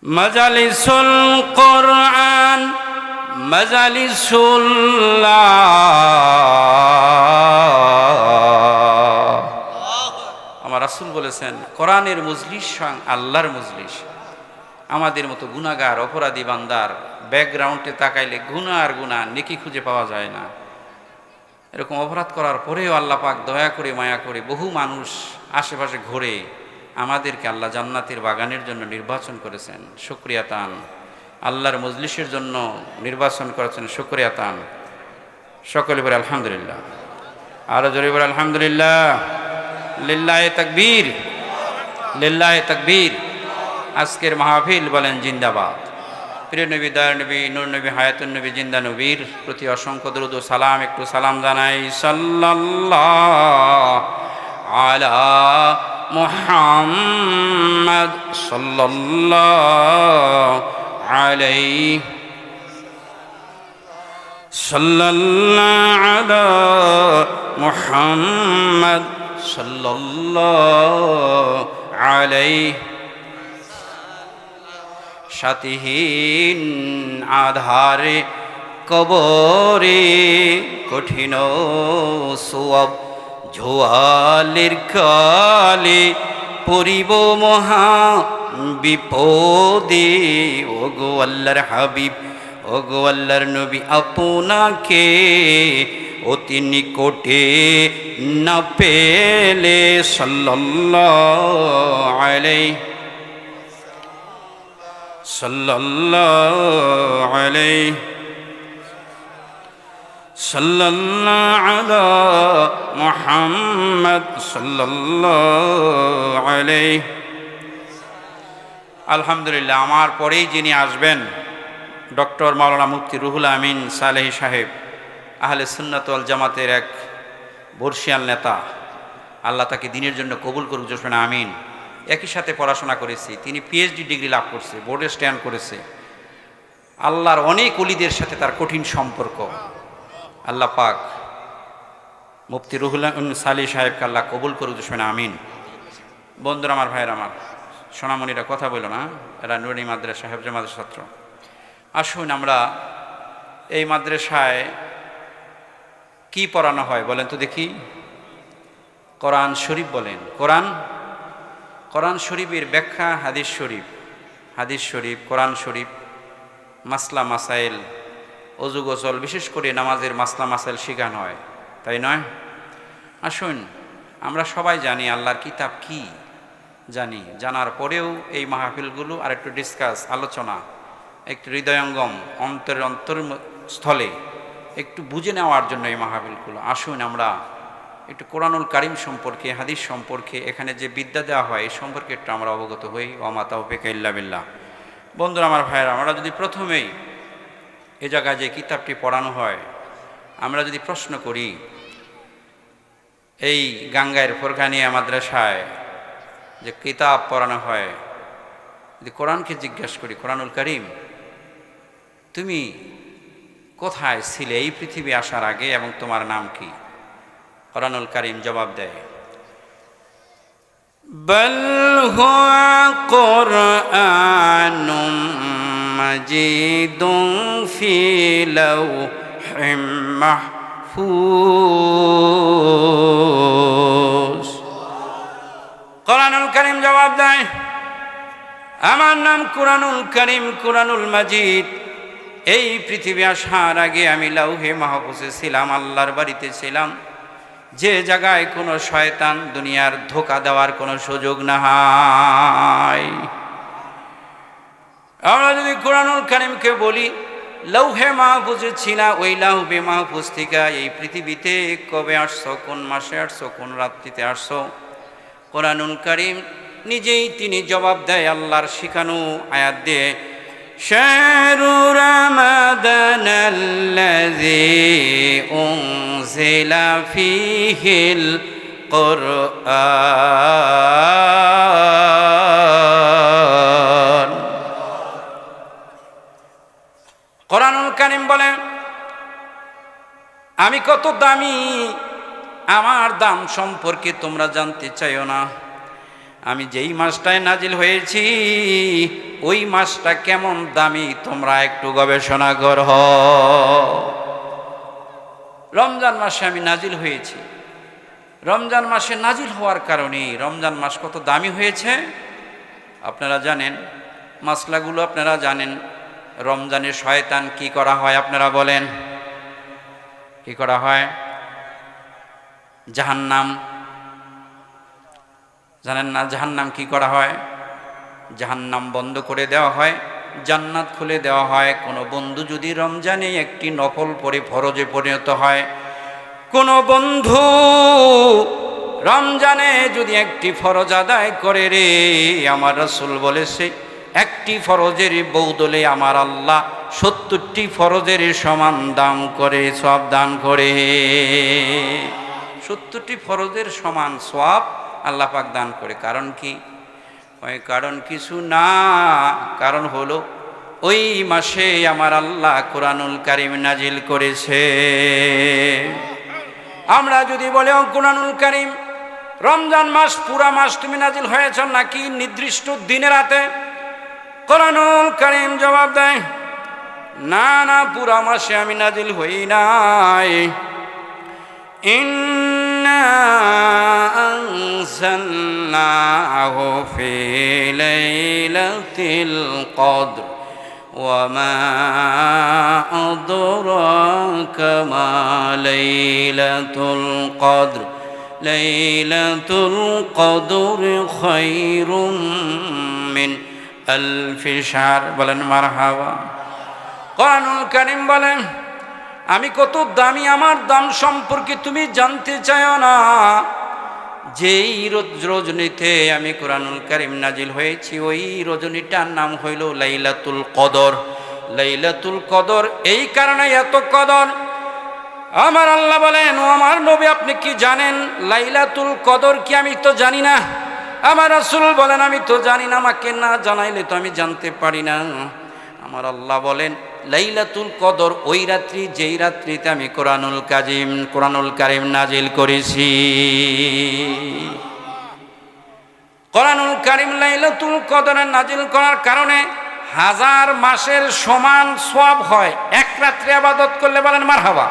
মাজালিসুল কোরআন মাজালিসুল্লাহ। আমার রাসূল বলেছেন, কোরআনের মজলিস আল্লাহর মজলিস। আমাদের মতো গুনাহগার অপরাধী বান্দার ব্যাকগ্রাউন্ডে তাকাইলে গুনাহ আর গুনাহ, নেকি খুঁজে পাওয়া যায় না। এরকম অপরাধ করার পরেও আল্লাহ পাক দয়া করে মায়া করে বহু মানুষ আশেপাশে ঘুরে আমাদেরকে আল্লাহ জান্নাতের বাগানের জন্য নির্বাচন করেছেন। শুকরিয়া তান। আল্লাহর মজলিসের জন্য নির্বাচন করেছেন, শুকরিয়া তান। সকলে বলে আলহামদুলিল্লাহ। আরো জোরে বলে আলহামদুলিল্লাহ। লিল্লাহে তাকবীর, লিল্লাহে তাকবীর। আজকের মাহফিল বলেন জিন্দাবাদ। প্রিয় নবী, দয়ার নবী, নূর নবী, হায়াতুন নবী, জিন্দা নবীর প্রতি অসংখ্য দরুদ ও সালাম। একটু সালাম জানাই। সাল্লাল্লাহু আলা মুহাম্মদ সাল্লাল্লাহু আলাইহি সাল্লাল্লাহু আলা মুহাম্মদ সাল্লাল্লাহু আলাইহি। সাতিহীন আধারে কবরে কঠিন সোয়াব ঝোয়ালের কালে পরিব মহা বিপদে। ওগো আল্লাহর হাবিব, ওগো আল্লাহর নবী, আপনাকে অতি নিকটে না পেলে সাল্লাল্লাহু আলাইহি সাল্লাল্লাহু আলাইহি সাল্লাল্লাহু আলা মুহাম্মদ সাল্লাল্লাহু আলাইহি। আলহামদুলিল্লাহ, আমার পরেই যিনি আসবেন ডক্টর মাওলানা মুফতি রুহুল আমিন সালেহী সাহেব, আহলে সুন্নাত ওয়াল জামাতের এক বর্ষিয়ান নেতা। আল্লাহ তাকে দিনের জন্য কবুল করুক, জোসেন আমিন। একই সাথে পড়াশোনা করেছি, তিনি পিএইচডি ডিগ্রি লাভ করছে, বোর্ডে স্ট্যান্ড করেছে। আল্লাহর অনেক ওলিদের সাথে তার কঠিন সম্পর্ক। আল্লাহ পাক মুফতি রুহুল আমিন সালেহী সাহেবকে আল্লাহ কবুল করুক, জোসেন আমিন। বন্ধুরা, আমার ভাইয়ের, আমার সোনামণিরা কথা বলল না, এরা নুরানি মাদ্রাসা হেফজে মাদ্রাসা ছাত্র। আসুন, আমরা এই মাদ্রাসায় কি পড়ানো হয় বলেন তো দেখি? কোরআন শরীফ বলেন। কোরআন শরীফের ব্যাখ্যা, হাদিস শরীফ, হাদিস শরীফ, কোরআন শরীফ, মাসলা মাসাইল, অজু গোসল, বিশেষ করে নামাজের মাসলা মাসাইল শেখানো হয়, তাই নয়? আসুন, আমরা সবাই জানি আল্লাহর কিতাব কি, জানি। জানার পরেও এই মাহফিলগুলো আর একটু ডিসকাস, আলোচনা, একটু হৃদয়ঙ্গম, অন্তরস্থলে একটু বুঝে নেওয়ার জন্য এই মাহফিলগুলো। আসুন, আমরা একটু কোরআনুল কারীম সম্পর্কে, হাদিস সম্পর্কে, এখানে যে বিদ্যা দেওয়া হয় এই সম্পর্কে একটু আমরা অবগত হই। ওয়া মা তাওফীক ইল্লা বিল্লাহ। বন্ধুরা, আমার ভাইয়েরা, আমরা যদি প্রথমেই এ জায়গায় যে কিতাবটি পড়ানো হয়, আমরা যদি প্রশ্ন করি, এই গাঙ্গাইর ফোরকানিয়া মাদ্রাসায় যে কিতাব পড়ানো হয়, যদি কোরআনকে জিজ্ঞাসা করি, কোরআনুল কারীম, তুমি কোথায় ছিলে এই পৃথিবী আসার আগে এবং তোমার নাম কি? কোরআনুল কারীম জবাব দেয়, বাল হুয়া কুরআনুম মাজিদুন ফি লাওহিম মাহফুজ। কোরআনুল কারীম জবাব দেয়, আমার নাম কুরআনুল কারীম, কুরআনুল মাজিদ। এই পৃথিবী আসার আগে আমি লাউহে মাহফুজে ছিলাম, আল্লাহর বাড়িতে ছিলাম, যে জায়গায় কোনো শয়তান দুনিয়ার ধোঁকা দেওয়ার কোনো সুযোগ নাই। আমরা যদি কুরআনুল কারীমকে বলি লাউহে মাহফুজে ছিলা, ওই লাউহে মাহফুজ থেকে এই পৃথিবীতে কবে আসছো, কোন মাসে আসছো, কোন রাত্রিতে আসছো, কুরআনুল কারীম নিজেই তিনি জবাব দেয় আল্লাহর শিখানো আয়াত দিয়ে, শাহরু রামাদানাল্লাযী উনজিলা ফীহিল কুরআন। কোরআনুল কারীম বলে, আমি কত দামি, আমার দাম সম্পর্কে তোমরা জানতে চাইও না। আমি যেই মাসটায় নাজিল হয়েছি ওই মাসটা কেমন দামি তোমরা একটু গবেষণা করো। রমজান মাসে আমি নাজিল হয়েছি। রমজান মাসে নাজিল হওয়ার কারণে রমজান মাস কত দামি হয়েছে আপনারা জানেন। মাসলাগুলো আপনারা জানেন। রমজানে শয়তান কি করা হয় আপনারা বলেন, কি করা হয়? জাহান্নাম জানেন না? জাহান্নাম কি করা হয়? জাহান্নাম বন্ধ করে দেওয়া হয়, জান্নাত খুলে দেওয়া হয়। কোনো বন্ধু যদি রমজানে একটি নফল পড়ে ফরজে পরিণত হয়, কোনো বন্ধু রমজানে যদি একটি ফরজ আদায় করে রে, আমার রাসূল বলেছে একটি ফরজের বদলে আমার আল্লাহ ৭০টি ফরজের সমান দাম করে, সওয়াব দান করে। ৭০টি ফরজের সমান সওয়াব আল্লাহ পাক দান করে। কারণ কি? কারণ কিছু না, কারণ হলো ওই মাসে আমার আল্লাহ কোরআনুল কারীম নাজিল করেছে। আমরা যদি বলি কোরআনুল কারীম রমজান মাস পুরা মাস তুমি নাজিল হয়েছ নাকি নির্দিষ্ট দিনের রাতে? কোরআনুল কারীম জবাব দেয়, না না, পুরা মাসে আমি নাজিল হই নাই। ইন্না আনজালনাহু ফি লাইলাতিল কদর ওয়া মা আদরাকা মা লাইলাতুল কদর লাইলাতুল কদর খায়রুম মিন আলফি শাহর। বলেন মারহাবা। কোরআনুল কারীম বলেন আমি কত দামি, আমার দাম সম্পর্কে তুমি জানতে চাও না? যেই রজনীতে আমি কোরআনুল কারীম নাজিল হয়েছি ওই রজনীটার নাম হইল লাইলাতুল কদর। লাইলাতুল কদর এই কারণে এত কদর। আমার আল্লাহ বলেন, ও আমার নবী আপনি কি জানেন লাইলাতুল কদর কি? আমি তো জানি না। আমার রাসূল বলেন আমি তো জানি না, আমাকে না জানাইলে তো আমি জানতে পারি না। আমার আল্লাহ বলেন লাইলাতুল কদর ওই রাত্রি যেই রাত্রিতে আমি কোরআনুল কারীম নাজিল করেছি। কোরআনুল কারীম লাইলাতুল কদরে নাজিল করার কারণে 1000 মাসের সমান সওয়াব হয় এক রাত্রে ইবাদত করলে। বলেন মারহাবা।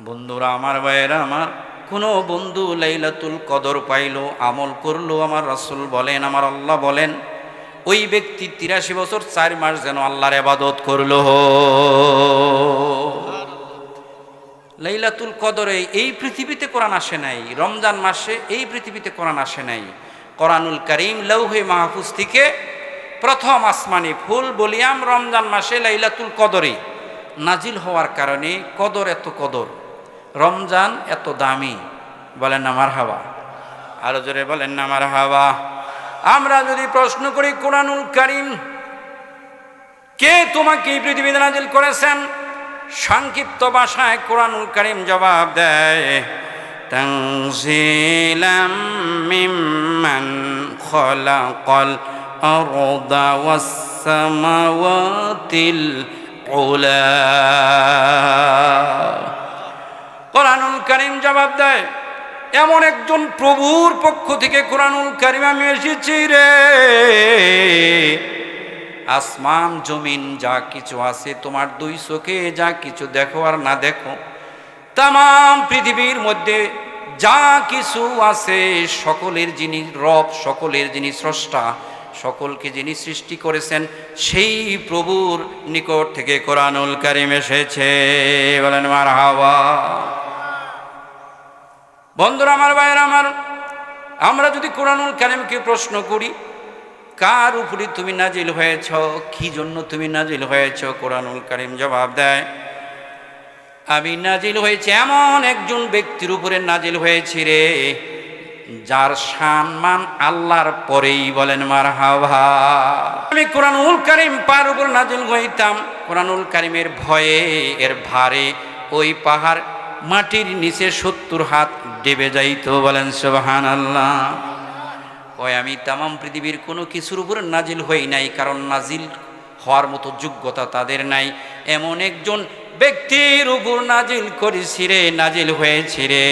বন্ধুরা আমার, ভাইয়েরা আমার, কোনো বন্ধু লাইলাতুল কদর পাইলো, আমল করলো, আমার রাসূল বলেন, আমার আল্লাহ বলেন ওই ব্যক্তি 83 বছর 4 মাস যেন আল্লাহর ইবাদত করলো। লাইলাতুল কদরে এই পৃথিবীতে কোরআন আসে নাই, রমজান মাসে এই পৃথিবীতে কোরআন আসে নাই। কোরআনুল কারীম লৌহে মাহফুজ থেকে প্রথম আসমানি ফুল বলিয়াম রমজান মাসে লাইলাতুল কদরে নাজিল হওয়ার কারণে কদর এত কদর, রমজান এত দামি। বলেন না মারহাবা। আরো জোরে বলেন না মারহাবা। আমরা যদি প্রশ্ন করি কোরআনুল কারীম কে তোমাকে এই পৃথিবীতে নাজিল করেছেন, সংক্ষিপ্ত ভাষায় কোরআনুল কারীম জবাব দেয় তানজিলাম মিম্মান খালাকাল আরদা ওয়াস সামাওয়াতিল উলা। কোরআনুল কারীম জবাব দেয় এমন একজন প্রভুর পক্ষ থেকে কোরআনুল কারীম আমি এসেছি রে। আসমান জমিন যা কিছু আছে, তোমার 2 চোখে যা কিছু দেখো আর না দেখো, তামাম পৃথিবীর মধ্যে যা কিছু আছে সকলের যিনি রব, সকলের যিনি স্রষ্টা, সকলকে যিনি সৃষ্টি করেছেন সেই প্রভুর নিকট থেকে কোরআনুল কারীম এসেছে। বলেন মারহাবা। বন্ধুরা আমার, ভাইয়েরা আমার, আমরা যদি কোরআনুল কারীমকে প্রশ্ন করি কার উপরে তুমি নাজিল হয়েছ, কি জন্য তুমি নাজিল হয়েছ, কোরআনুল কারীম জবাব দেয় আমি নাজিল হয়েছে এমন একজন ব্যক্তির উপরে নাজিল হয়েছি রে যার সম্মান আল্লাহর পরেই। বলেন মারহাবা। আমি কোরআনুল কারীম পার উপর নাজিল হইতাম, কোরআনুল কারীমের ভয়ে এর ভারে ওই পাহাড় মাটির নিচে 70 হাত ডেবে যাইতো। বলেন সুবহানাল্লাহ। কয় আমি তামাম পৃথিবীর কোনো কিছুর উপর নাজিল হই নাই, কারণ নাজিল হওয়ার মতো যোগ্যতা তাদের নাই। এমন একজন ব্যক্তির উপর নাজিল করেছি রে, নাজিল হয়েছি রে,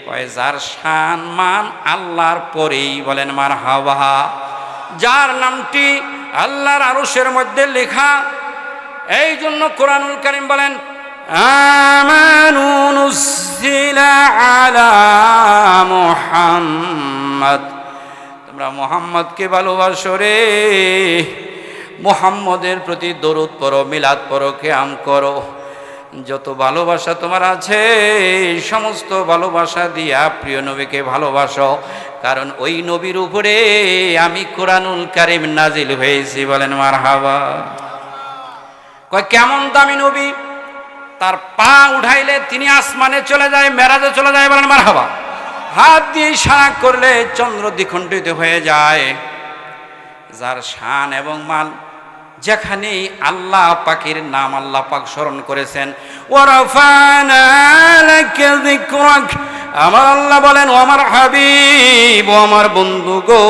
কয় যার সম্মান আল্লাহর পরেই। বলেন মারহাবা। যার নামটি আল্লাহর আরশের মধ্যে লেখা। এই জন্য কোরআনুল কারীম বলেন, আমানু নুজ্জিলা আলা মুহাম্মদ, তোমরা মুহাম্মদকে ভালোবাসো রে, মুহাম্মদের প্রতি দরুদ পড়ো, মিলাদ পড়ো, কিয়াম করো। যত ভালোবাসা তোমার আছে সমস্ত ভালোবাসা দিয়া প্রিয় নবীকে ভালোবাসো, কারণ ওই নবীর উপরে আমি কোরআনুল কারীম নাজিল হয়েছি। বলেন মারহাবা। কয় কেমন দামি নবী, তার পা উঠাইলে তিনি আসমানে চলে যায়, মেরাজে চলে যায়। বলেন মারহাবা। হাত দিয়ে ইশারা করলে চন্দ্র দ্বিখণ্ডিত হয়ে যায়। যার শান এবং মান, যেখানে আল্লাহ পাকের নাম আল্লাহ পাক স্মরণ করেছেন, ওয়ারাফানা লাকা যিকরাক, আমার আল্লাহ বলেন, ও আমার হাবিব, ও আমার বন্ধু গো,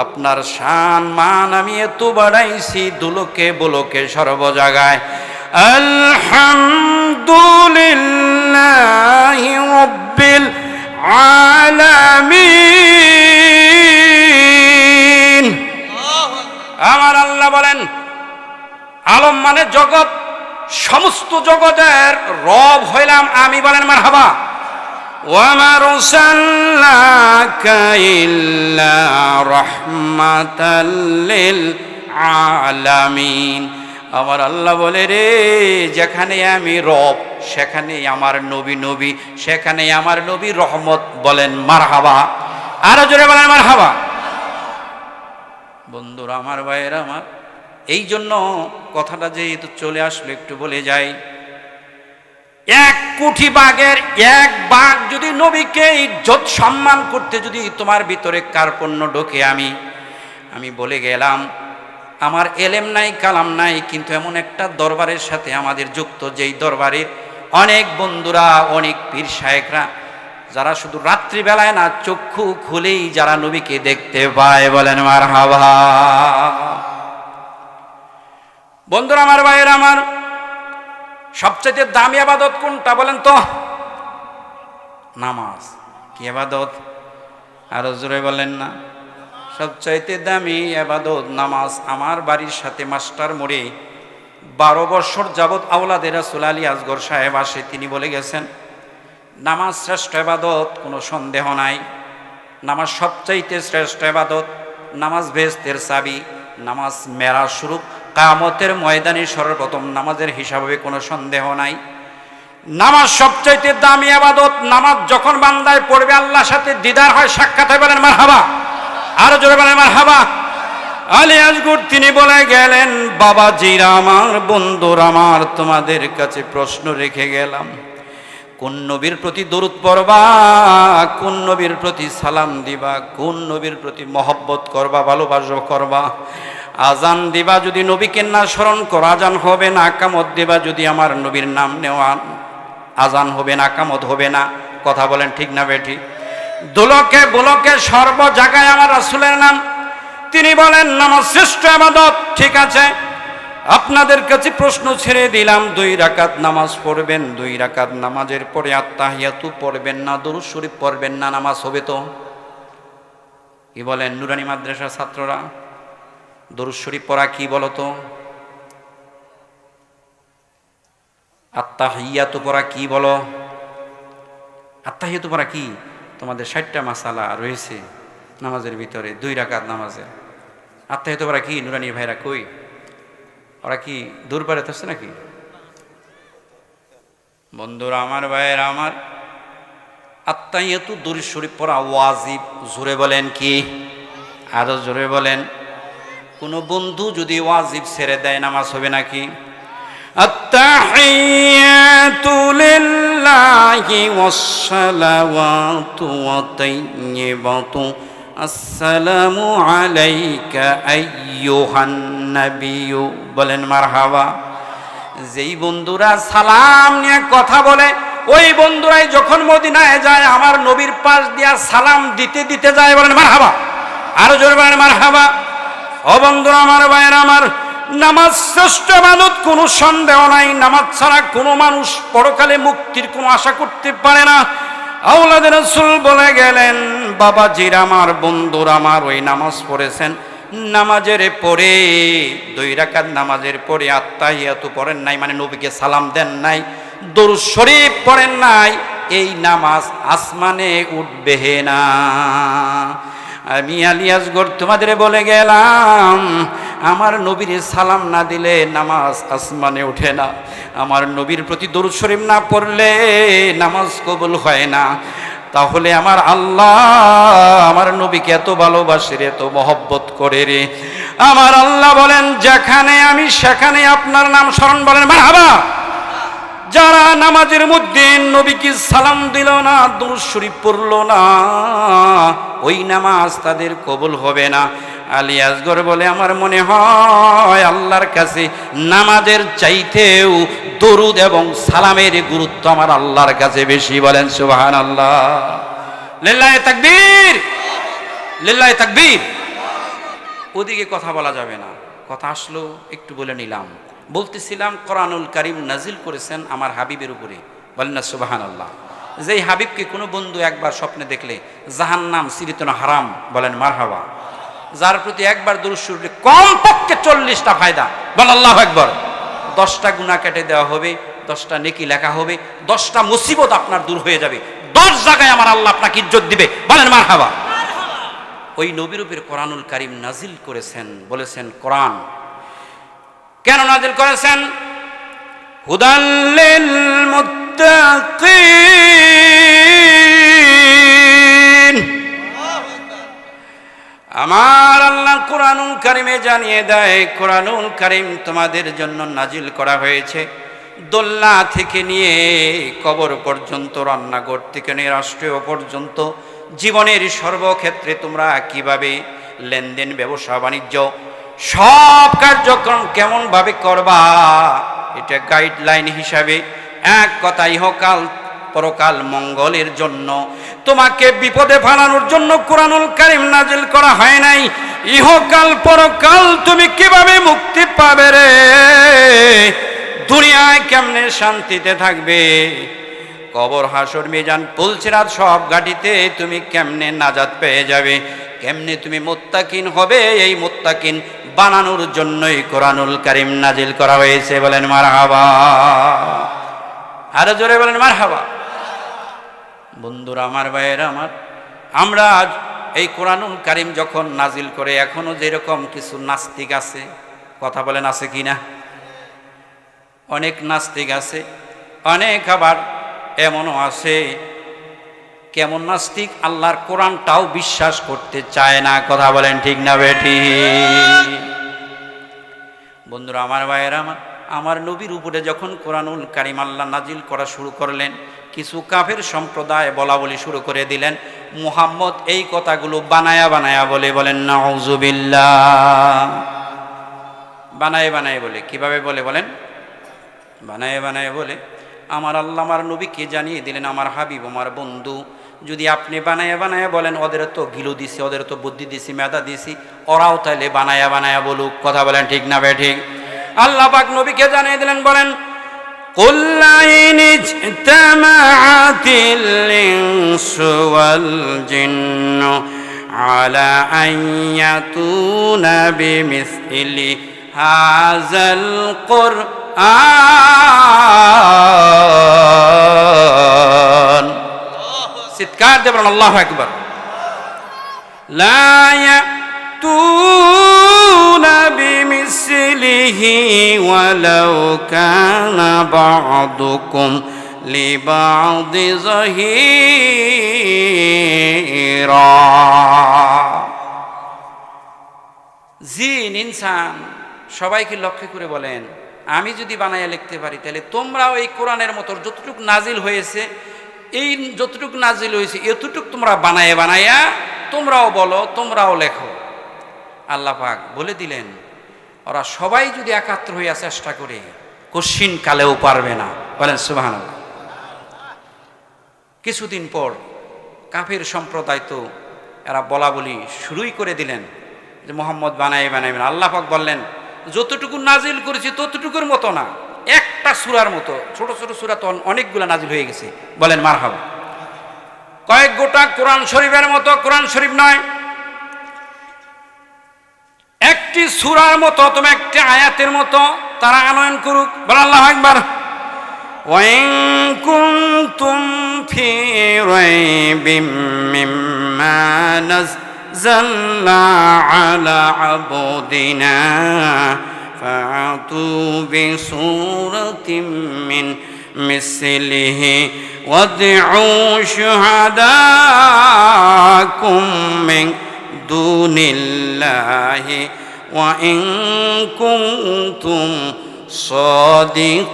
আপনার শান মান আমি এত বাড়াইছি দুলোকে বুলোকে সর্ব জায়গায়। আলহামদুলিল্লাহি রাব্বিল আলামিন। আমার আল্লাহ বলেন, আলম মানে জগৎ, সমস্ত জগতের রব হইলাম আমি। বলেন মারহাবা। ওয়া মা আরসালনাকা ইল্লা রাহমাতাল লিল আলামিন। আমার আল্লাহ বলে রে, যেখানে আমি রব সেখানে আমার নবী নবী, সেখানে আমার নবী রহমত। বলেন মারহাবা। আরো জোরে বলেন মারহাবা। বন্ধুরা আমার, ভাইয়েরা আমার, এই জন্য কথাটা যেহেতু চলে আসলো একটু বলে যাই। 1 কোটি বাঘের 1 বাঘ যদি নবীকে ইজ্জত সম্মান করতে যদি তোমার ভিতরে কার্পণ্য ঢোকে, আমি বলে গেলাম, আমার এলেম নাই কালাম নাই, কিন্তু এমন একটা দরবারের সাথে আমাদের যুক্ত, যেই দরবারের অনেক বন্ধুরা, অনেক পীর শায়েখরা, যারা শুধু রাত্রিবেলায় না, চক্ষু খুলেই যারা নবীকে দেখতে পায়। বলেন মারহাবা। বন্ধুরা আমার, ভাইয়েরা আমার, সবচেয়ে দামি ইবাদত কোনটা বলেন তো? নামাজ। কি ইবাদত? আরো জোরে বলেন না। সবচাইতে দামি ইবাদত নামাজ। আমার বাড়ির সাথে মাস্টার মোড়ে 12 বছর যাবৎ আওলাদে রাসূল আলী আসগর সাহেব আসে, তিনি বলে গেছেন, নামাজ শ্রেষ্ঠ ইবাদত, কোনো সন্দেহ নাই। নামাজ সবচাইতে শ্রেষ্ঠ ইবাদত। নামাজ বেহেশতের চাবি। নামাজ মেরাজ স্বরূপ কিয়ামতের ময়দানে সর্বপ্রথম নামাজের হিসাব হবে, কোনো সন্দেহ নাই। নামাজ সবচাইতে দামি ইবাদত। নামাজ যখন বান্দায় পড়বে আল্লাহর সাথে দিদার হয়, সাক্ষাৎ হয়। বলেন মারহাবা। আরো জোরে বলেন মারহাবা। আলী আসগর তিনি বলে গেলেন, বাবাজিরা আমার, বন্ধুরা আমার, তোমাদের কাছে প্রশ্ন রেখে গেলাম, কোন নবীর প্রতি দরুদ পড়বা, কোন নবীর প্রতি সালাম দিবা, কোন নবীর প্রতি মহব্বত করবা, ভালোবাসা করবা। আজান দিবা যদি নবীকে না স্মরণ করো, আজান হবে না। আকামত দিবা যদি আমার নবীর নাম নেওয়া, আজান হবে না, আকামত হবে না। কথা বলেন ঠিক না বেঠি? দুলকে বুলকে সর্ব জায়গায় আমার রাসূলের নাম। তিনি বলেন নামাজ শ্রেষ্ঠ ইবাদত। ঠিক আছে, আপনাদের কাছে প্রশ্ন ছেড়ে দিলাম, 2 রাকাত নামাজ পড়বেন, 2 রাকাত নামাজের পরে আত্তাহিয়াতু পড়বেন না, দরুদ শরীফ পড়বেন না, নামাজ হবে তো? কি বলেন নুরানি মাদ্রাসার ছাত্ররা? দরুদ শরীফ পড়া কি বলো তো? আত্তাহিয়াতু পড়া কি বলো? আত্তাহিয়াতু পড়া কি? তোমাদের 60টা মাসালা রয়েছে নামাজের ভিতরে, 2 রাকাত নামাজে। আত্তাহিয়াতু পড়া কি? নুরানি ভাইরা কই? ওরা কি দূর পারে থাকছে নাকি? বন্ধুরা আমার, ভাইয়েরা আমার, আত্তাহিয়াতু দরুদ শরীফ পড়া ওয়াজিব। জোরে বলেন কি? আরো জোরে বলেন। কোন বন্ধু যদি ওয়াজিব ছেড়ে দেয়, নামাজ হবে নাকি? আত্তাহিয়াতু লিল্লাহি ওয়াসসালাওয়াতু ওয়া তাইয়্যিবাতু আসসালামু আলাইকা আইয়ুহান নাবিয়্যু। বলেন মারহাবা। যেই বন্ধুরা সালাম নিয়ে কথা বলে, ওই বন্ধুরাই যখন মদিনায় যায় আমার নবীর পাশ দিয়া সালাম দিতে দিতে যায়। বলেন মারহাবা। আরো জোরে বলেন মারহাবা। ও বন্ধুরা আমার, ভাইয়েরা আমার, নামাজ শ্রেষ্ঠ ইবাদত, কোনো সন্দেহ নাই। নামাজ ছাড়া কোনো মানুষ পরকালে মুক্তির কোনো আশা করতে পারে না। আওলাদ রাসূল বলে গেলেন, বাবাজির আমার, বন্ধুরা আমার, ওই নামাজ পড়েছেন, নামাজের পরে 2 রাকাত নামাজের পরে আত্তাহিয়াতু পড়েন নাই, মানে নবীকে সালাম দেন নাই, দরুদ শরীফ পড়েন নাই, এই নামাজ আসমানে উঠবে না। আমি আলী আসগর তোমাদের বলে গেলাম, আমার নবীর সালাম না দিলে নামাজ আসমানে ওঠে না, আমার নবীর প্রতি দরুদ শরীফ না পড়লে নামাজ কবুল হয় না। তাহলে আমার আল্লাহ আমার নবীকে এত ভালোবাসে রে, এত মহব্বত করে রে, আমার আল্লাহ বলেন যেখানে আমি সেখানে আপনার নাম স্মরণ, বলেন মারহাবা। যারা নামাজের মধ্যে নবীকে সালাম দিল না, দরুদ শরীফ পড়ল না, ওই নামাজ তাদের কবুল হবে না। আলী আসগর বলে, আমার মনে হয় আল্লাহর কাছে নামাজের চাইতেও দরুদ এবং সালামের গুরুত্ব আমার আল্লাহর কাছে বেশি, বলেন সুবহানাল্লাহ। লিল্লাহি তাকবীর, লিল্লাহি তাকবীর। ওদিকে কথা বলা যাবে না, কথা আসলো একটু বলে নিলাম। বলতেছিলাম কোরআনুল কারীম নাজিল করেছেন আমার হাবিবের উপরে, বলেন না সুবহানাল্লাহ। যেই হাবিবকে কোনো বন্ধু একবার স্বপ্নে দেখলে জাহান্নাম চিরতন হারাম, বলেন মারহাবা। যার প্রতি একবার দরুদ শরীফ কমপক্ষে 40টা ফায়দা, বলেন আল্লাহু আকবার। 10টা গুনাহ কেটে দেওয়া হবে, 10টা নেকি লেখা হবে, 10টা মুসিবত আপনার দূর হয়ে যাবে, 10 জায়গায় আমার আল্লাহ আপনাকে ইজ্জত দিবে, বলেন মারহাবা। ওই নবীর উপর কোরআনুল কারীম নাজিল করেছেন, বলেছেন কোরআন কেন নাজিল করেছেন? হুদাল লিল মুত্তাকিন। আমার আল্লাহ কোরআনুল কারীমে জানিয়ে দেয়, কোরআনুল কারীম তোমাদের জন্য নাজিল করা হয়েছে দোলনা থেকে নিয়ে কবর পর্যন্ত, রান্নাঘর থেকে নিয়ে রাষ্ট্রীয় পর্যন্ত, জীবনের সর্বক্ষেত্রে তোমরা কিভাবে লেনদেন, ব্যবসা বাণিজ্য, সব কার্যক্রম কেমন ভাবে করবা, এটা গাইডলাইন হিসাবে, এক কথা ইহকাল পরকাল মঙ্গলের জন্য, তোমাকে বিপদে ফেলানোর জন্য কোরআনুল কারীম নাজিল করা হয় নাই। ইহকাল পরকাল তুমি কিভাবে মুক্তি পাবে রে, দুনিয়ায় কেমনে শান্তিতে থাকবে, কবর হাসর মিজান পুলসিরাত সব ঘাটিতে তুমি কেমনে নাজাত পেয়ে যাবে, কেমনে তুমি মুত্তাকিন হবে, এই মুত্তাকিন বানানোর জন্যই কোরআনুল কারীম নাজিল করা হয়েছে, বলেন মারহাবা। আরো জোরে বলেন মারহাবা। বন্ধুরা আমার, ভাইয়েরা আমার, আমরা এই কোরআনুল কারীম যখন নাজিল করে, এখনো যেরকম কিছু নাস্তিক আছে, কথা বলেন আছে কি না? অনেক নাস্তিক আছে, অনেক আবার এমনও আছে, কেমন নাস্তিক, আল্লাহর কোরআনটাও বিশ্বাস করতে চায় না, কথা বলেন ঠিক না বেটি? বন্ধুরা আমার, ভাইয়েরা আমার, আমার নবীর উপরে যখন কোরআনুল কারীম আল্লাহ নাজিল করা শুরু করলেন, কিছু কাফের সম্প্রদায় বলা বলি শুরু করে দিলেন, মুহাম্মদ এই কথাগুলো বানায়া বানায়া বলে, বলেন নাউযুবিল্লাহ। বানায় বানায় বলে, কিভাবে বলে বলেন? বানায় বানায় বলে। আমার আল্লাহ আমার নবীকে জানিয়ে দিলেন, আমার হাবিব, আমার বন্ধু, যদি আপনি বানায়া বানায়া বলেন, ওদের তো গিলু দিছি, ওদের তো বুদ্ধি দিছি, মেধা দিছি, ওরাও তাইলে বানায়া বানায়া বলুক, কথা বলেন ঠিক না বেঠিক? আল্লাহ পাক নবীকে জানিয়ে দিলেন, বলেন কুল লাইন ইজতামাআতিল ইনসু ওয়াল জিন্নু আলা আন ইয়াতুনা বিমিসলি হাযাল কুরআন। চিৎকার দিয়ে বলেন আল্লাহু আকবার। লা ইয়াতুনা বিমিসলিহি ওয়ালাউ কানা বা'দুকুম লিবা'দি যাহিরা। জিন ইনসান সবাইকে লক্ষ্য করে বলেন, আমি যদি বানাইয়া লিখতে পারি, তাহলে তোমরাও এই কোরআনের মতো যতটুক নাজিল হয়েছে, এই যতটুক নাজিল হয়েছে এতটুক তোমরা বানাইয়া বানাইয়া তোমরাও বলো, তোমরাও লেখো। আল্লাহ পাক বলে দিলেন, ওরা সবাই যদি একাত্র হইয়া চেষ্টা করে, কশিন কালেও পারবে না, বলেন সুবহানাল্লাহ। কিছুদিন পর কাফের সম্প্রদায় তো এরা বলা বলি শুরুই করে দিলেন যে মুহাম্মদ বানাই বানাইবেন। আল্লাহ পাক বললেন, যতটুকু নাজিল করেছি ততটুকুর মতো না, একটা সূরার মতো। ছোট ছোট সূরা তো অনেকগুলো নাজিল হয়ে গেছে, বলেন মারহাবা। কয়েক গোটা কোরআন শরীফের মতো, কোরআন শরীফ নয়, একটি সূরার মতো অথবা একটি আয়াতের মতো তারা আনয়ন করুক। বলেন আল্লাহু আকবার। وَإِن كُنتُمْ فِي رَيْبٍ مِّمَّا نَزَّلْنَا عَلَى عَبْدِنَا فَأْتُوا بِسُورَةٍ مِّن مِّثْلِهِ وَادْعُوا شُهَدَاءَكُم مِّن دُونِ اللَّهِ وَإِن كُنتُمْ صادقين।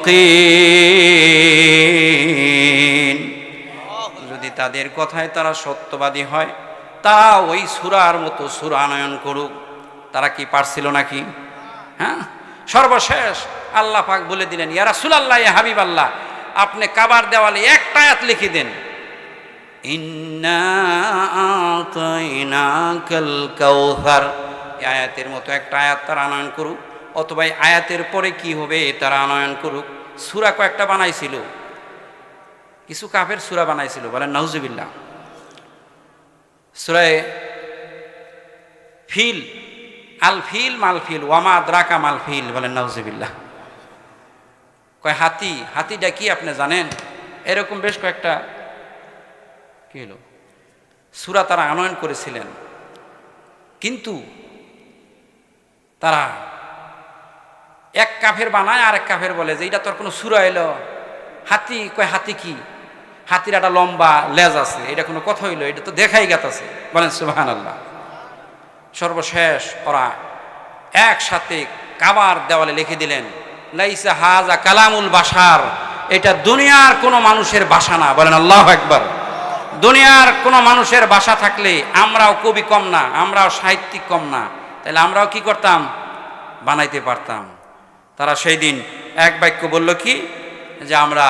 যদি তাদের কথায় তারা সত্যবাদী হয়, তারা ওই সূরার মতো সূরা আনয়ন করুক। তারা কি পারছিল নাকি? হ্যাঁ, সর্বশেষ আল্লাহ পাক বলে দিলেন, ইয়া রাসূলুল্লাহ, ইয়া হাবিবাল্লাহ, আপনি কাবার দেওয়ালে একটা আয়াত লিখে দেন, ইন্না আতাইনাকাল কাউসার। এই আয়াতের মতো একটা আয়াত তারা আনয়ন করুক, অথবা এই আয়াতের পরে কি হবে তারা আনয়ন করুক। সূরা কয়েকটা বানাইছিল, কিছু কাফের সূরা বানাইছিল, বলেন নাউজুবিল্লাহ। সূরা ফিল, আল ফিল মাল ফিল, ওয়ামা আদরাকা মাল ফিল, বলেন নাউজুবিল্লাহ। কয় হাতি, হাতিটা কি আপনি জানেন? এরকম বেশ কয়েকটা কি হলো সূরা তারা আনয়ন করেছিলেন, কিন্তু তারা এক কাফের বানায় আর এক কাফের বলে যে এটা তোর কোনো সূরা এলো। হাতি, কয় হাতি কি? হাতির একটা লম্বা লেজ আছে, এটা কোনো কথা হইলো? এটা তো দেখাই গেছে। বলেন সুবহানাল্লাহ। সর্বশেষ ওরা একসাথে কাবার দেওয়ালে লিখে দিলেন, লাইসা হাজা কালামুল বাশার, এটা দুনিয়ার কোনো মানুষের ভাষা না। বলেন আল্লাহু আকবার। দুনিয়ার কোনো মানুষের ভাষা থাকলে আমরাও কবি কম না, আমরাও সাহিত্যিক কম না, তাহলে আমরাও কি করতাম? বানাইতে পারতাম। তারা সেই দিন এক বাক্য বলল কি, যে আমরা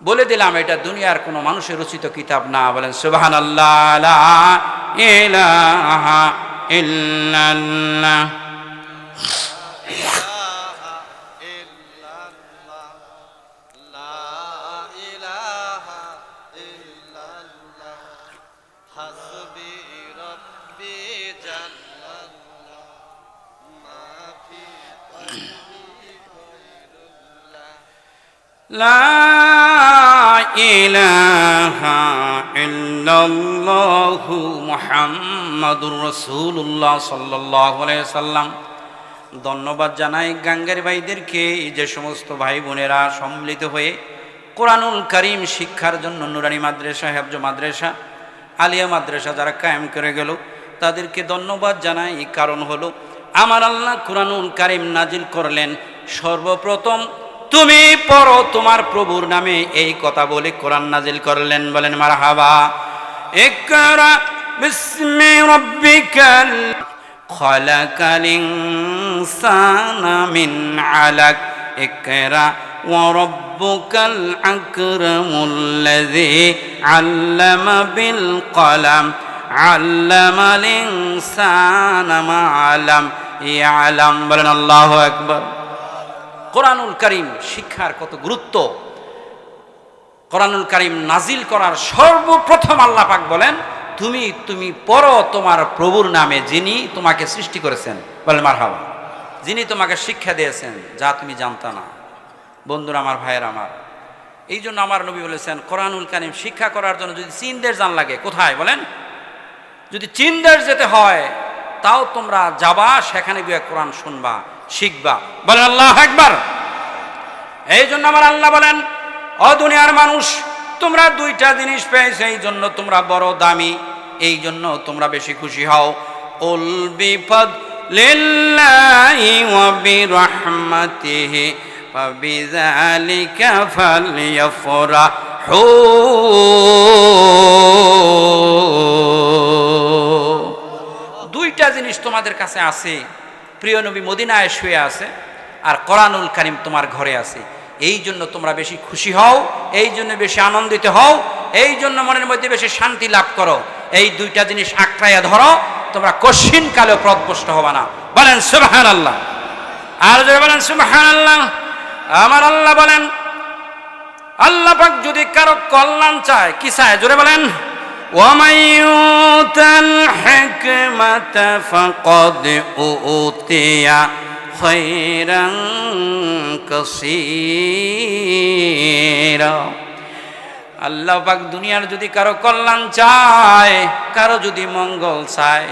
বলে দিলাম এটা দুনিয়ার কোনো মানুষের রচিত কিতাব না। বলেন সুবহানাল্লাহ, লা ইলাহা ইল্লাল্লাহ। লা ইলাহা ইল্লাল্লাহু মুহাম্মাদুর রাসূলুল্লাহ সাল্লাল্লাহু আলাইহি সাল্লাম। ধন্যবাদ জানাই গাঙ্গের ভাইদেরকে, যে সমস্ত ভাই বোনেরা সম্মিলিত হয়ে কোরআনুল কারীম শিক্ষার জন্য নুরানি মাদ্রাসা, হেফজ মাদ্রাসা, আলিয়া মাদ্রাসা যারা কায়েম করে গেল, তাদেরকে ধন্যবাদ জানাই। কারণ হলো আমার আল্লাহ কোরআনুল কারীম নাজিল করলেন সর্বপ্রথম তুমি পড়ো তোমার প্রভুর নামে, এই কথা বলে কোরআন নাজিল করলেন। বলেন মারহাবা। ইকরা বিসমি রাব্বিকাল খালাকাল ইনসানা মিন আলাক ইকরা ওয়া রাব্বুকাল আকরামুল্লাযী আল্লামা বিল কলাম আল্লামাল ইনসানা মা লাম ইয়ালাম। বলেন আল্লাহু আকবার। কোরআনুল কারীম শিক্ষার কত গুরুত্ব। কোরআনুল কারীম নাজিল করার সর্বপ্রথম আল্লাহ পাক বলেন তুমি পড়ো তোমার প্রভুর নামে, যিনি তোমাকে সৃষ্টি করেছেন। বলেন মারহাবা। যিনি তোমাকে শিক্ষা দিয়েছেন যা তুমি জানতা না। বন্ধুরা আমার, ভাইয়ের আমার, এই জন্য আমার নবী বলেছেন কোরআনুল কারীম শিক্ষা করার জন্য যদি চীন দেশ যান লাগে, কোথায় বলেন? যদি চীন দেশ যেতে হয় তাও তোমরা যাবা, সেখানে গিয়ে কোরআন শুনবা, শিখবা। বলেন আল্লাহু আকবার। এই জন্য আমার আল্লাহ বলেন, ও দুনিয়ার মানুষ, তোমরা দুইটা জিনিস পেয়েছো, এই জন্য তোমরা বড় দামি, এই জন্য তোমরা বেশি খুশি হও। উল বিফাদলিল্লাহি ওয়া বিরহমাতিহি ফাবিযালিকা ফালইফরাহু। দুইটা জিনিস তোমাদের কাছে আছে, প্রিয় নবী মদিনায় শুয়ে আছে আর কোরআনুল কারীম তোমার ঘরে আছে, এই জন্য তোমরা বেশি খুশি হও, এই জন্য বেশি আনন্দিত হও, এই জন্য মনের মধ্যে বেশি শান্তি লাভ করো। এই দুইটা জিনিস আঁকড়াইয়া ধরো, তোমরা কঠিন কালে পথভ্রষ্ট হবা না। বলেন সুবহানাল্লাহ। আর যারা বলেন সুবহানাল্লাহ। আমার আল্লাহ বলেন আল্লাহ পাক যদি কারো কল্যাণ চায়, কি চায় জোরে বলেন? وَمَن يُؤْتَ الْحِكْمَةَ فَقَدْ أُوتِيَ خَيْرًا كَثِيرًا। আল্লাহ পাক দুনিয়ার যদি কারো কল্যাণ চায়, কারো যদি মঙ্গল চায়,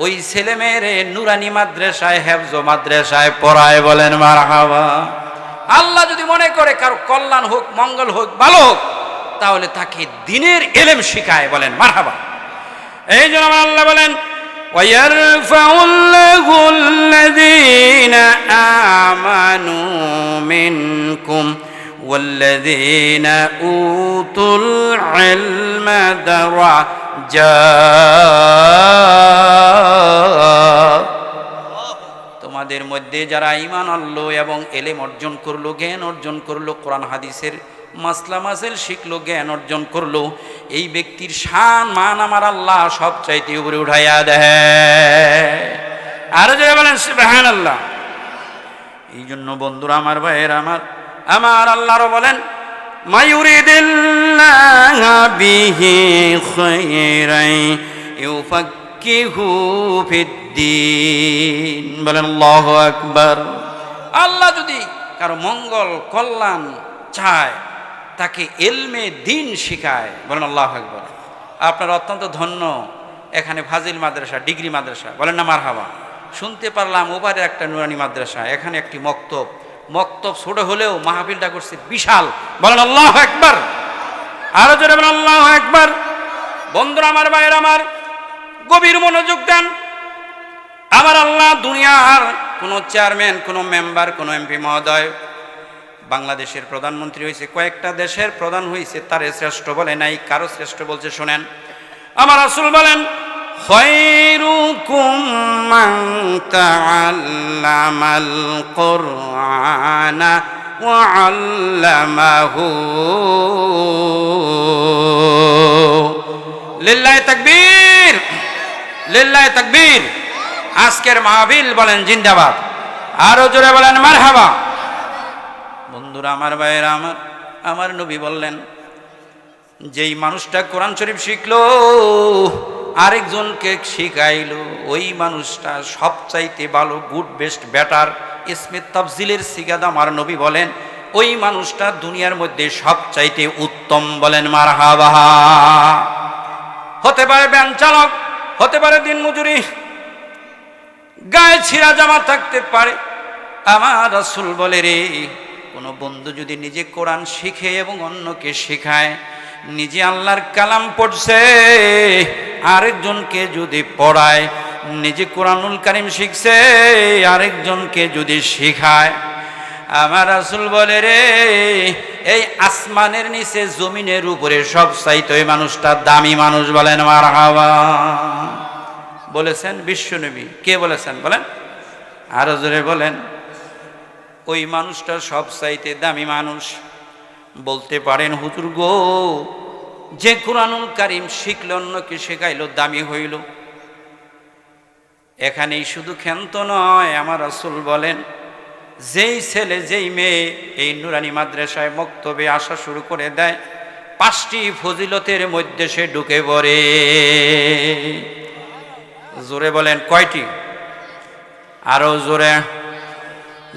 ওই ছেলে মেয়েরে নুরানি মাদ্রাসায়, হেফজ মাদ্রাসায় পড়ায়, বলেন মারহাবা। আল্লাহ যদি মনে করে কারো কল্যাণ হোক, মঙ্গল হোক, ভালো হোক, তাহলে তাকে দ্বীনের ইলম শিখায়, বলেন মারহাবা। এই জন্য আমার আল্লাহ বলেন ওয়ায়ারফাউল্লাহু আল্লাযীনা আমানু মিনকুম ওয়াল্লাযীনা উতুল ইলমা দারাজাত। তোমাদের মধ্যে যারা ঈমান আনলো এবং ইলম অর্জন করলো, জ্ঞান অর্জন করলো, কোরআন হাদিসের মাসলা মাসাইল শিখলো, জ্ঞান অর্জন করলো, এই ব্যক্তির শান মান আমার আল্লাহ সবচাইতে উপরে উঠাইয়া দেয়। আরো যারা বলেন সুবহানাল্লাহ। এই জন্য বন্ধুরা আমার, ভাইয়ের আমার আল্লাহরও বলেন মায়ুরিদিল্লাহু বিহি খায়রান ইউফাক্কিহু ফিদ্দীন, বলেন আল্লাহু আকবার। আল্লাহ যদি কারো মঙ্গল কল্যাণ চায়, তাকে ইলমে দ্বীন শিখায়, বলেন আল্লাহু আকবার। আপনারা অত্যন্ত ধন্য, এখানে ফাজিল মাদ্রাসা, ডিগ্রি মাদ্রাসা, বলেন না মারহাবা। শুনতে পারলাম ওপারে একটা নুরানি মাদ্রাসা, এখানে একটি মক্তব ছোট হলেও মাহফিলটা করছে বিশাল, বলেন আল্লাহু আকবার। আরো জোরে বলেন আল্লাহু আকবার। বন্ধুরা আমার, ভাইয়ের আমার, গভীর মনোযোগ দেন। আমার আল্লাহ দুনিয়ার কোনো চেয়ারম্যান, কোনো মেম্বার, কোনো এমপি মহোদয়, বাংলাদেশের প্রধানমন্ত্রী হয়েছে, কয়েকটা দেশের প্রধান হয়েছে, তার শ্রেষ্ঠ বলে নাই, কারো শ্রেষ্ঠ বলছে। শোনেন, আমার রাসূল বলেন খায়রুকুম মান তাআল্লামাল কুরআনা ওয়া আল্লামাহু। লিল্লাহি তাকবীর, লিল্লাহি তাকবীর। আজকের মাহফিল বলেন জিন্দাবাদ, আরো জোরে বলেন মারহাবা। বন্ধুরা আমার, ভাইয়েরা আমার নবী বললেন, যেই মানুষটা কোরআন শরীফ শিখলো, আরেকজনকে শিখাইলো, ওই মানুষটা সবচাইতে ভালো, গুড, বেস্ট, বেটার, ইসমে তাফজিলের সিগাদা আমার নবী বলেন, ওই মানুষটা দুনিয়ার মধ্যে সবচাইতে উত্তম, বলেন মারহাবা। হতে পারে ভ্যান চালক, হতে পারে দিনমজুরি, গায়ে ছিঁড়া জামা থাকতে পারে। আমার রাসূল বলে রে, কোনো বন্ধু যদি নিজে কোরআন শিখে এবং অন্যকে শেখায়, নিজে আল্লাহর কালাম পড়ছে, আরেকজনকে যদি পড়ায়, নিজে কোরআনুল কারীম শিখছে, আরেকজনকে যদি শেখায়, আমার রাসূল বলে রে, এই আসমানের নিচে জমিনের উপরে সবচাইতে ওই মানুষটা দামি মানুষ, বলেন মারহাবা। বলেছেন বিশ্বনবী। কে বলেছেন বলেন? আরো জোরে বলেন। ওই মানুষটা সবচাইতে দামি মানুষ। বলতে পারেন হুজুর গো, যে কোরআনুল কারীম শিখল, অন্যকে শেখাইলো, দামি হইল। এখানেই শুধু ক্ষান্ত নয়, আমার রাসূল বলেন, যেই ছেলে যেই মেয়ে এই নুরানি মাদ্রাসায় মক্তবে আসা শুরু করে দেয়, 5টি ফজিলতের মধ্যে সে ঢুকে পড়ে। জোরে বলেন কয়টি? আরো জোরে,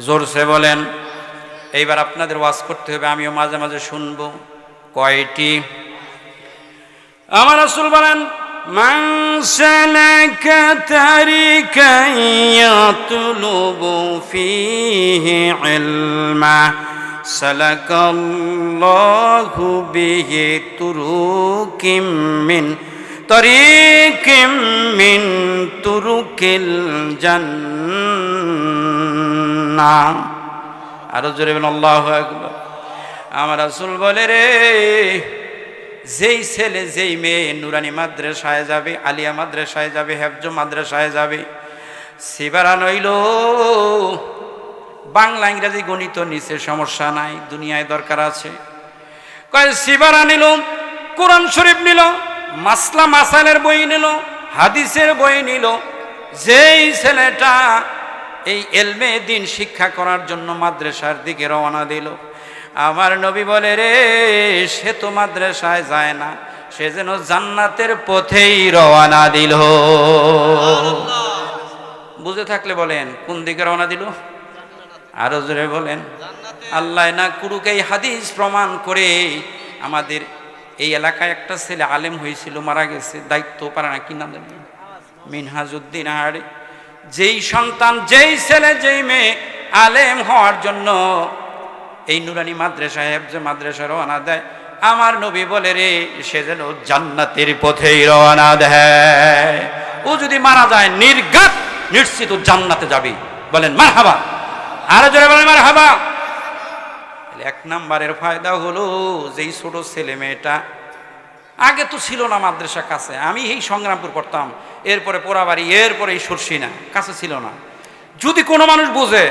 জোরসে বলেন। এইবার আপনাদের ওয়াজ করতে হবে, আমিও মাঝে মাঝে শুনবো। কয়টি? আমার রাসূল বলেন, মান সালাকা তারিকান ইয়াতলুবু ফীহি ইলমা সালাকাল্লাহু বিহি তুরুকিম মিন তরিকিম মিন তুরুকিল জান্নাহ। আরো জোরে বলেন আল্লাহু আকবার। আমার রাসূল বলে রে, যেই ছেলে যেই মেয়ে নুরানি মাদ্রাসায় যাবে, আলিয়া মাদ্রাসায় যাবে, হেফজ মাদ্রাসায় যাবে, সিবারা নইল, বাংলা ইংরেজি গণিত নিচে সমস্যা নাই, দুনিয়ায় দরকার আছে, কয় সিবারা নিল, কোরআন শরীফ নিল, মাসলা মাসাইলের বই নিল, হাদিসের বই নিল, যেই ছেলেটা এই ইলমে দ্বীন শিক্ষা করার জন্য মাদ্রাসার দিকে রওনা দিল, আমার নবী বলে রে সে তো মাদ্রাসায় যায় না, সে যেন জান্নাতের পথেই রওনা দিল। বুঝে থাকলে বলেন কোন দিকে রওনা দিল? আরো জোরে বলেন। আল্লাহ না কুরুকে এই হাদিস প্রমাণ করে আমাদের এই এলাকায় একটা ছেলে আলেম হয়েছিল, মারা গেছে, দায়িত্ব পারে না, কি নাম জানেন? মিনহাজউদ্দিন আহারে। যেই সন্তান, যেই ছেলে, যেই মেয়ে আলেম হওয়ার জন্য এই নুরানি মাদ্রাসায় হেফজে মাদ্রাসা রওনা দেয়, আমার নবী বলে রে সে যেন জান্নাতের পথেই রওনা দেয়। ও যদি মারা যায় নির্ঘাত নিশ্চিত জান্নাতে যাবে। বলেন মারহাবা। আরো জোরে বলেন মারহাবা। এক নম্বরের ফায়দা হলো যেই ছোট ছেলে মেয়েটা আগে তো ছিল না মাদ্রাসা কাছে, আমি এই সংগ্রামপুর পড়তাম, এরপরে পোড়াবাড়ি, এরপরে এই সরসিনা, কাছে ছিল না। যদি কোনো মানুষ বুঝে,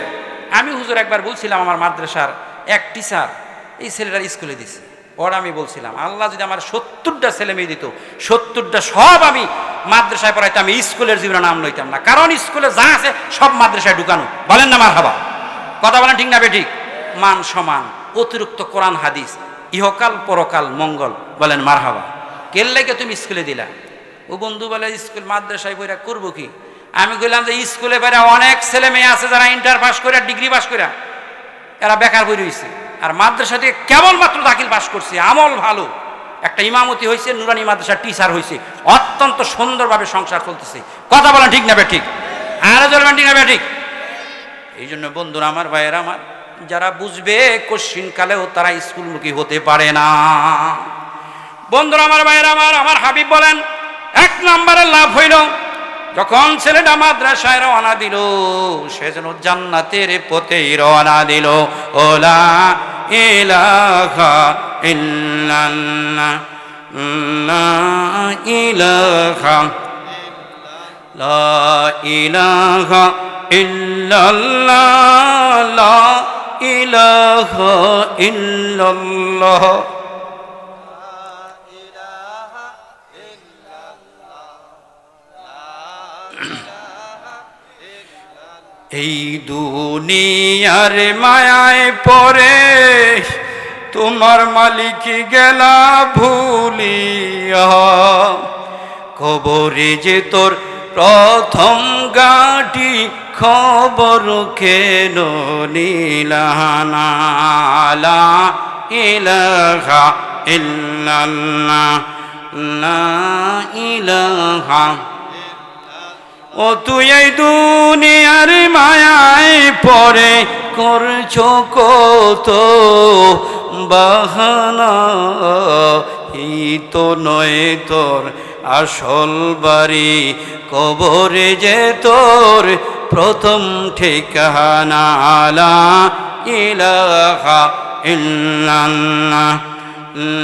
আমি হুজুর একবার বলছিলাম আমার মাদ্রাসার এক টিচার এই ছেলেটার স্কুলে দিছে, ওরা আমি বলছিলাম আল্লাহ যদি আমার 70টা ছেলে মেয়ে দিত, 70টা সব আমি মাদ্রাসায় পড়াইতাম, আমি স্কুলের জীবনে নাম লইতাম না, কারণ স্কুলে যা আছে সব মাদ্রাসায় ঢুকানো। বলেন না মারহাবা। কথা বলেন ঠিক না বেঠিক? মান সমান, অতিরিক্ত কোরআন হাদিস, ইহকাল পরকাল মঙ্গল। বলেন মারহাবা। কেল লাগে তুমি স্কুলে দিলা? ও বন্ধু বলে স্কুল মাদ্রাসায় বইরা করবো কি? আমি বললাম যে স্কুলে বেড়া অনেক ছেলে মেয়ে আছে যারা ইন্টার পাস করে, ডিগ্রি পাস করে এরা বেকার বই রয়েছে, আর মাদ্রাসা থেকে কেবলমাত্র দাখিল পাস করছে, আমল ভালো, একটা ইমামতি হয়েছে, নুরানি মাদ্রাসার টিচার হয়েছে, অত্যন্ত সুন্দরভাবে সংসার চলতেছে। কথা বলেন ঠিক না বেঠিক? আরো জলবেন ঠিক না বেঠিক? এই জন্য বন্ধুরা আমার, ভাইয়েরা আমার, যারা বুঝবে কোশ্চিন কালেও তারা স্কুলমুখী হতে পারে না। বন্ধুরা আমার, ভাইয়েরা আমার, আমার হাবিব বলেন এক নম্বরের লাভ হইল যখন ছেলেটা মাদ্রাসায় রওনা দিল সে যেন জান্নাতের পথেই রওনা দিল। ওলা ইলাহা ইল্লাল্লাহ লা ইলাহা লা ইলাহা ইল্লাল্লাহ লা ইলাহা ইল্লাল্লাহ। এই দুনিয়ার মায়ায় পড়ে তোমার মালিক গেলা ভুলিয়া, কবরে যে তোর প্রথম গাটি খবর কেন নিলানা। লা ইলাহা ইল্লাল্লাহ লা ইলাহা। ও তুই এই দুনিয়ার মায়ায় পড়ে করছো কত বাহানা, এই তো নয় তোর আসল বাড়ি, কবরে যে তোর প্রথম ঠিকানা। লা ইলাহা ইল্লাল্লাহ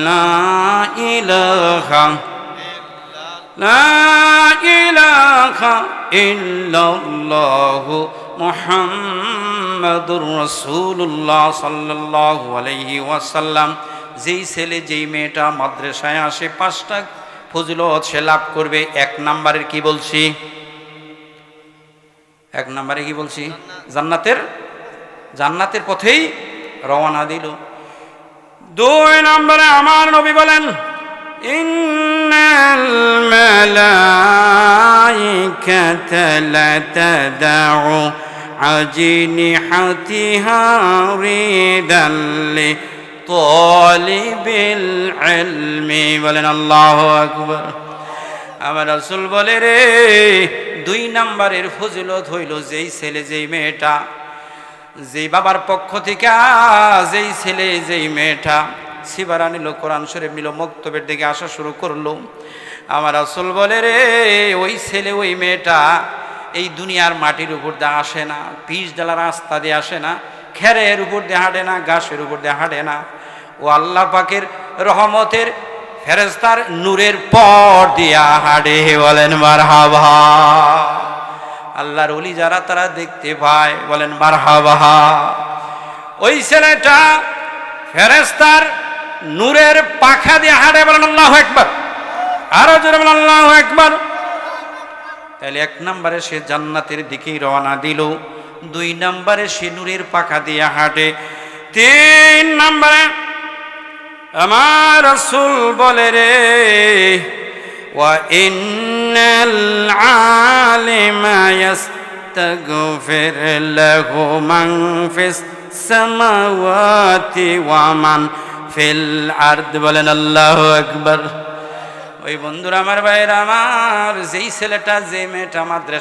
লা ইলাহা লা ইলাহা ইল্লাল্লাহু মুহাম্মাদুর রাসূলুল্লাহ সাল্লাল্লাহু আলাইহি ওয়াসাল্লাম। যেই ছেলে যেই মেয়েটা মাদ্রাসায় আসে 5টা ফজিলত সে লাভ করবে। এক নম্বরের কি বলছি? এক নম্বরে কি বলছি? জান্নাতের পথেই রওনা দিল। 2 নম্বরে আমার নবী বলেন ইন্নাল মালাইকাতা লাতাদউ আজনিহাতিহা রিদাল লিতালিবিল ইলমি। বলেন আল্লাহু আকবার। আমার রাসূল বলে রে 2 নম্বরের ফজিলত হইল যেই ছেলে যেই মেয়েটা, যেই বাবার পক্ষ থেকে যেই ছেলে যেই মেয়েটা সিবারা নিল, কোরআন শরীফ নিল, মক্তবের দিকে আসা শুরু করলো, আমার রাসূল বলে রে ওই ছেলে ওই মেয়েটা এই দুনিয়ার মাটির উপর দিয়ে আসে না, পিচ ডালা রাস্তা দিয়ে আসে না, খেরের উপর দিয়ে হাঁটে না, ঘাসের উপর দিয়ে হাঁটে না, ও আল্লাহ পাকের রহমতের ফেরেশতার নূরের পর দিয়া হাঁটে। বলেন মারহাবা। আল্লাহর ওলি যারা তারা দেখতে পায়। বলেন মারহাবা। ওই ছেলেটা ফেরেশতার নূরের পাখা দিয়ে হাঁটে। বলেন আল্লাহু আকবার। আরো জোরে বলেন আল্লাহু আকবার। তাহলে 1 নম্বরে সে জান্নাতের দিকেই রওনা দিল, 2 নম্বরে সে নূরের পাখা দিয়ে হাঁটে, তিন নম্বরে আমার রাসূল বলে রে ওয়া ইন্নাল আলিমা ইয়াস্তাগফির লাহু মান ফিস সামাওয়াতি ওয়া মান ফিল আরদ। বলেন আল্লাহু আকবার। ওই বন্ধুরা আমার ভাইয়েরা আমার, যেই ছেলেটা যে মেয়েটা মাদ্রাসা